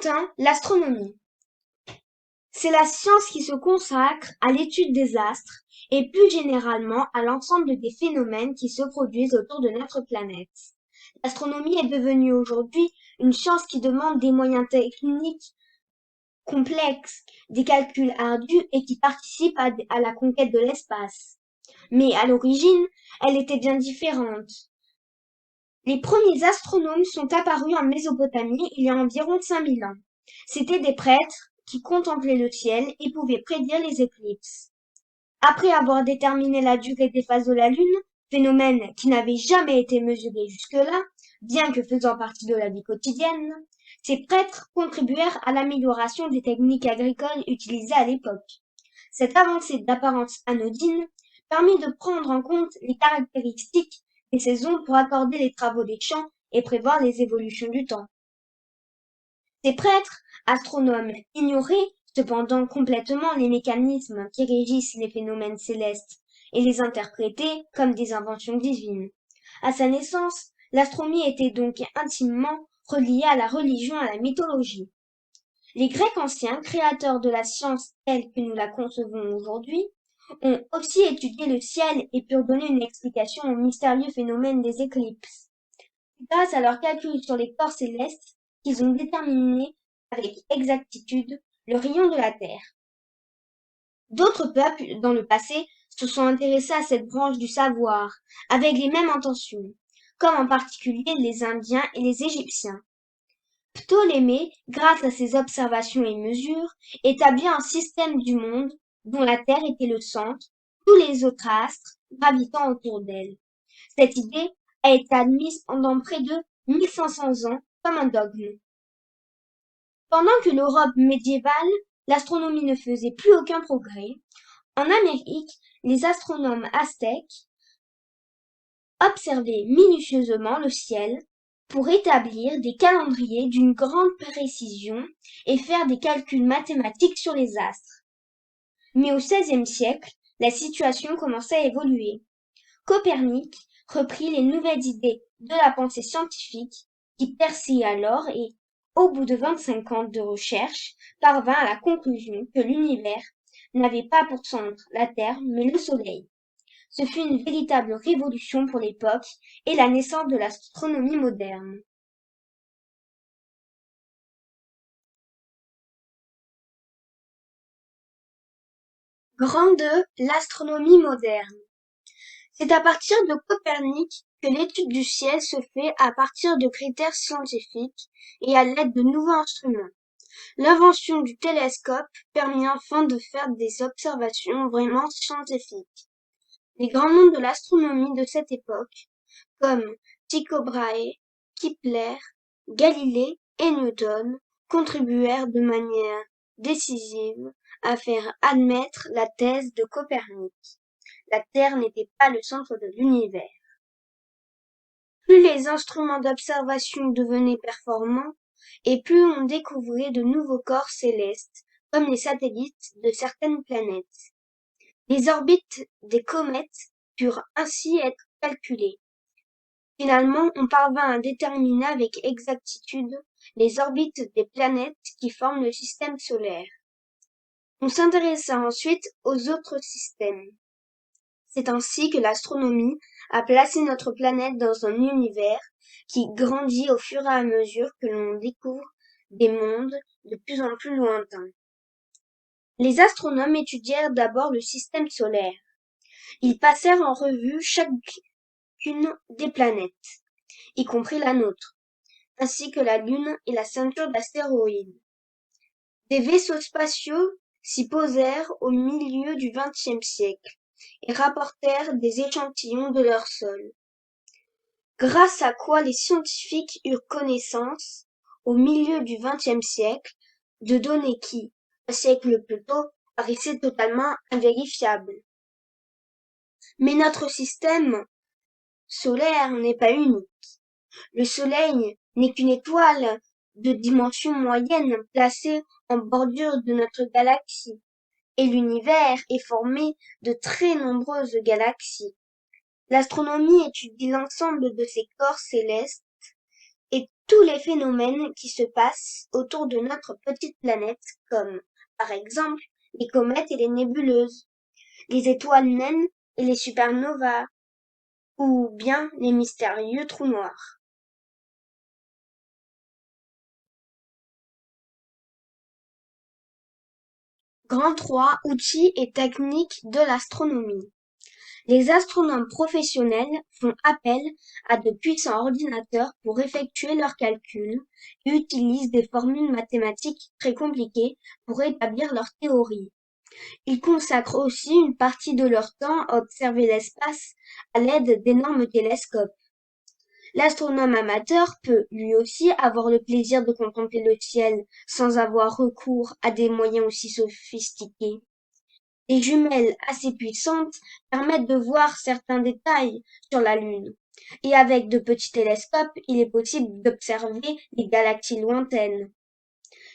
Enfin, l'astronomie. C'est la science qui se consacre à l'étude des astres et plus généralement à l'ensemble des phénomènes qui se produisent autour de notre planète. L'astronomie est devenue aujourd'hui une science qui demande des moyens techniques complexes, des calculs ardus et qui participe à la conquête de l'espace. Mais à l'origine, elle était bien différente. Les premiers astronomes sont apparus en Mésopotamie il y a environ 5000 ans. C'étaient des prêtres qui contemplaient le ciel et pouvaient prédire les éclipses. Après avoir déterminé la durée des phases de la Lune, phénomène qui n'avait jamais été mesuré jusque-là, bien que faisant partie de la vie quotidienne, ces prêtres contribuèrent à l'amélioration des techniques agricoles utilisées à l'époque. Cette avancée d'apparence anodine permit de prendre en compte les caractéristiques des saisons pour accorder les travaux des champs et prévoir les évolutions du temps. Ces prêtres, astronomes, ignoraient cependant complètement les mécanismes qui régissent les phénomènes célestes et les interprétaient comme des inventions divines. À sa naissance, l'astronomie était donc intimement reliée à la religion et à la mythologie. Les Grecs anciens, créateurs de la science telle que nous la concevons aujourd'hui, ont aussi étudié le ciel et purent donner une explication au mystérieux phénomène des éclipses. Grâce à leurs calculs sur les corps célestes, qu'ils ont déterminé avec exactitude le rayon de la Terre. D'autres peuples, dans le passé, se sont intéressés à cette branche du savoir, avec les mêmes intentions, comme en particulier les Indiens et les Égyptiens. Ptolémée, grâce à ses observations et mesures, établit un système du monde dont la Terre était le centre, tous les autres astres gravitant autour d'elle. Cette idée a été admise pendant près de 1500 ans comme un dogme. Pendant que l'Europe médiévale, l'astronomie ne faisait plus aucun progrès, en Amérique, les astronomes aztèques observaient minutieusement le ciel pour établir des calendriers d'une grande précision et faire des calculs mathématiques sur les astres. Mais au XVIe siècle, la situation commençait à évoluer. Copernic reprit les nouvelles idées de la pensée scientifique qui perçait alors et, au bout de 25 ans de recherche, parvint à la conclusion que l'univers n'avait pas pour centre la Terre mais le Soleil. Ce fut une véritable révolution pour l'époque et la naissance de l'astronomie moderne. Grand 2, l'astronomie moderne. C'est à partir de Copernic que l'étude du ciel se fait à partir de critères scientifiques et à l'aide de nouveaux instruments. L'invention du télescope permit enfin de faire des observations vraiment scientifiques. Les grands noms de l'astronomie de cette époque, comme Tycho Brahe, Kepler, Galilée et Newton, contribuèrent de manière décisive à faire admettre la thèse de Copernic. La Terre n'était pas le centre de l'univers. Plus les instruments d'observation devenaient performants, et plus on découvrait de nouveaux corps célestes, comme les satellites de certaines planètes. Les orbites des comètes purent ainsi être calculées. Finalement, on parvint à déterminer avec exactitude les orbites des planètes qui forment le système solaire. On s'intéressa ensuite aux autres systèmes. C'est ainsi que l'astronomie a placé notre planète dans un univers qui grandit au fur et à mesure que l'on découvre des mondes de plus en plus lointains. Les astronomes étudièrent d'abord le système solaire. Ils passèrent en revue chacune des planètes, y compris la nôtre, ainsi que la Lune et la ceinture d'astéroïdes. Des vaisseaux spatiaux s'y posèrent au milieu du XXe siècle et rapportèrent des échantillons de leur sol, grâce à quoi les scientifiques eurent connaissance, au milieu du XXe siècle, de données qui, un siècle plus tôt, paraissaient totalement invérifiables. Mais notre système solaire n'est pas unique. Le Soleil n'est qu'une étoile de dimension moyenne placée en bordure de notre galaxie, et l'univers est formé de très nombreuses galaxies. L'astronomie étudie l'ensemble de ces corps célestes et tous les phénomènes qui se passent autour de notre petite planète, comme, par exemple, les comètes et les nébuleuses, les étoiles naines et les supernovas, ou bien les mystérieux trous noirs. Grand 3, outils et techniques de l'astronomie. Les astronomes professionnels font appel à de puissants ordinateurs pour effectuer leurs calculs et utilisent des formules mathématiques très compliquées pour établir leurs théories. Ils consacrent aussi une partie de leur temps à observer l'espace à l'aide d'énormes télescopes. L'astronome amateur peut, lui aussi, avoir le plaisir de contempler le ciel sans avoir recours à des moyens aussi sophistiqués. Des jumelles assez puissantes permettent de voir certains détails sur la Lune. Et avec de petits télescopes, il est possible d'observer les galaxies lointaines.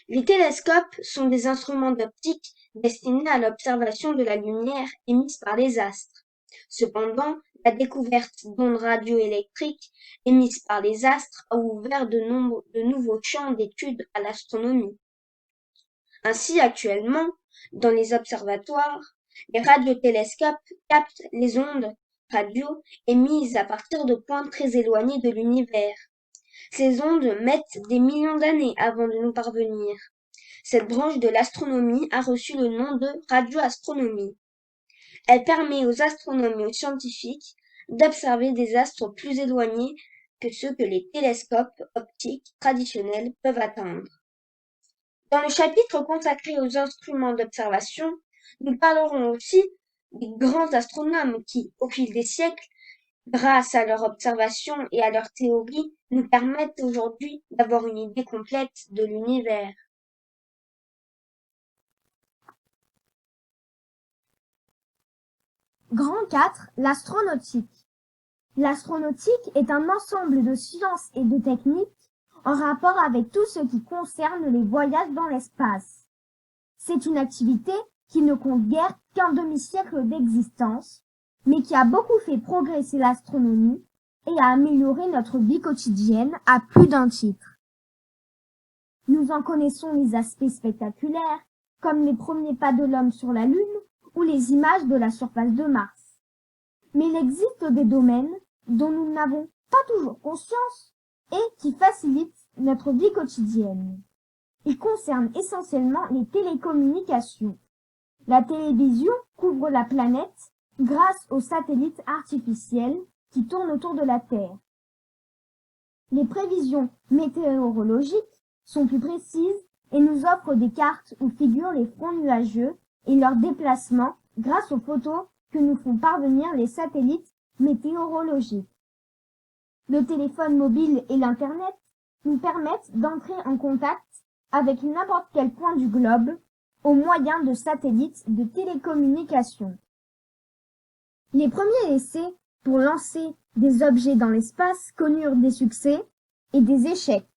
Les télescopes sont des instruments d'optique destinés à l'observation de la lumière émise par les astres. Cependant, la découverte d'ondes radioélectriques émises par les astres a ouvert de nouveaux champs d'études à l'astronomie. Ainsi, actuellement, dans les observatoires, les radiotélescopes captent les ondes radio émises à partir de points très éloignés de l'univers. Ces ondes mettent des millions d'années avant de nous parvenir. Cette branche de l'astronomie a reçu le nom de radioastronomie. Elle permet aux astronomes et aux scientifiques d'observer des astres plus éloignés que ceux que les télescopes optiques traditionnels peuvent atteindre. Dans le chapitre consacré aux instruments d'observation, nous parlerons aussi des grands astronomes qui, au fil des siècles, grâce à leurs observations et à leurs théories, nous permettent aujourd'hui d'avoir une idée complète de l'univers. Grand 4, l'astronautique. L'astronautique est un ensemble de sciences et de techniques en rapport avec tout ce qui concerne les voyages dans l'espace. C'est une activité qui ne compte guère qu'un demi-siècle d'existence, mais qui a beaucoup fait progresser l'astronomie et a amélioré notre vie quotidienne à plus d'un titre. Nous en connaissons les aspects spectaculaires, comme les premiers pas de l'homme sur la Lune ou les images de la surface de Mars. Mais il existe des domaines dont nous n'avons pas toujours conscience et qui facilitent notre vie quotidienne. Ils concernent essentiellement les télécommunications. La télévision couvre la planète grâce aux satellites artificiels qui tournent autour de la Terre. Les prévisions météorologiques sont plus précises et nous offrent des cartes où figurent les fronts nuageux et leurs déplacements grâce aux photos que nous font parvenir les satellites météorologiques. Le téléphone mobile et l'Internet nous permettent d'entrer en contact avec n'importe quel point du globe au moyen de satellites de télécommunication. Les premiers essais pour lancer des objets dans l'espace connurent des succès et des échecs.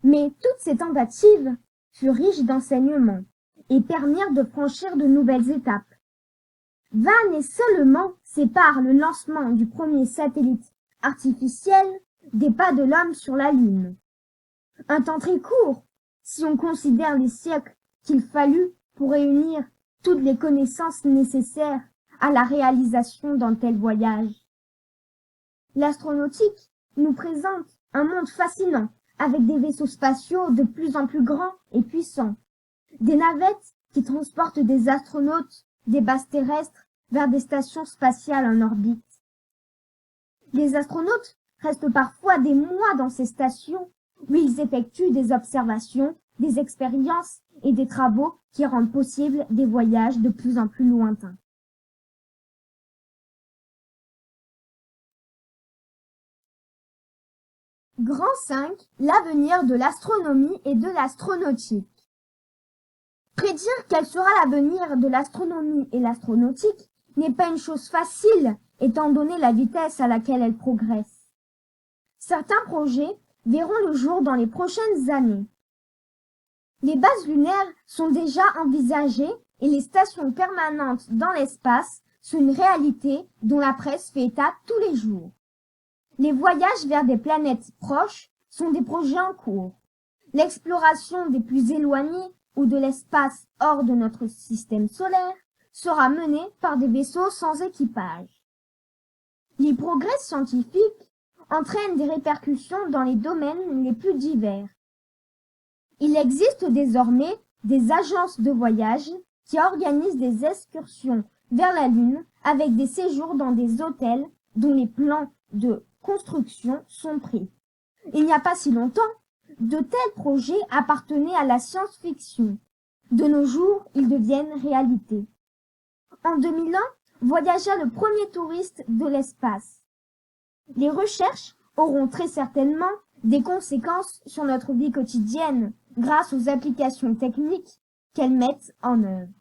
Mais toutes ces tentatives furent riches d'enseignements et permirent de franchir de nouvelles étapes. 20 années seulement séparent le lancement du premier satellite artificiel des pas de l'homme sur la Lune. Un temps très court, si on considère les siècles qu'il fallut pour réunir toutes les connaissances nécessaires à la réalisation d'un tel voyage. L'astronautique nous présente un monde fascinant avec des vaisseaux spatiaux de plus en plus grands et puissants, des navettes qui transportent des astronautes des bases terrestres vers des stations spatiales en orbite. Les astronautes restent parfois des mois dans ces stations où ils effectuent des observations, des expériences et des travaux qui rendent possible des voyages de plus en plus lointains. Grand 5, l'avenir de l'astronomie et de l'astronautique. Prédire quel sera l'avenir de l'astronomie et l'astronautique n'est pas une chose facile étant donné la vitesse à laquelle elle progresse. Certains projets verront le jour dans les prochaines années. Les bases lunaires sont déjà envisagées et les stations permanentes dans l'espace sont une réalité dont la presse fait état tous les jours. Les voyages vers des planètes proches sont des projets en cours. L'exploration des plus éloignés ou de l'espace hors de notre système solaire sera menée par des vaisseaux sans équipage. Les progrès scientifiques entraînent des répercussions dans les domaines les plus divers. Il existe désormais des agences de voyage qui organisent des excursions vers la Lune avec des séjours dans des hôtels dont les plans de construction sont pris. Il n'y a pas si longtemps, de tels projets appartenaient à la science-fiction. De nos jours, ils deviennent réalité. En 2001, voyagea le premier touriste de l'espace. Les recherches auront très certainement des conséquences sur notre vie quotidienne grâce aux applications techniques qu'elles mettent en œuvre.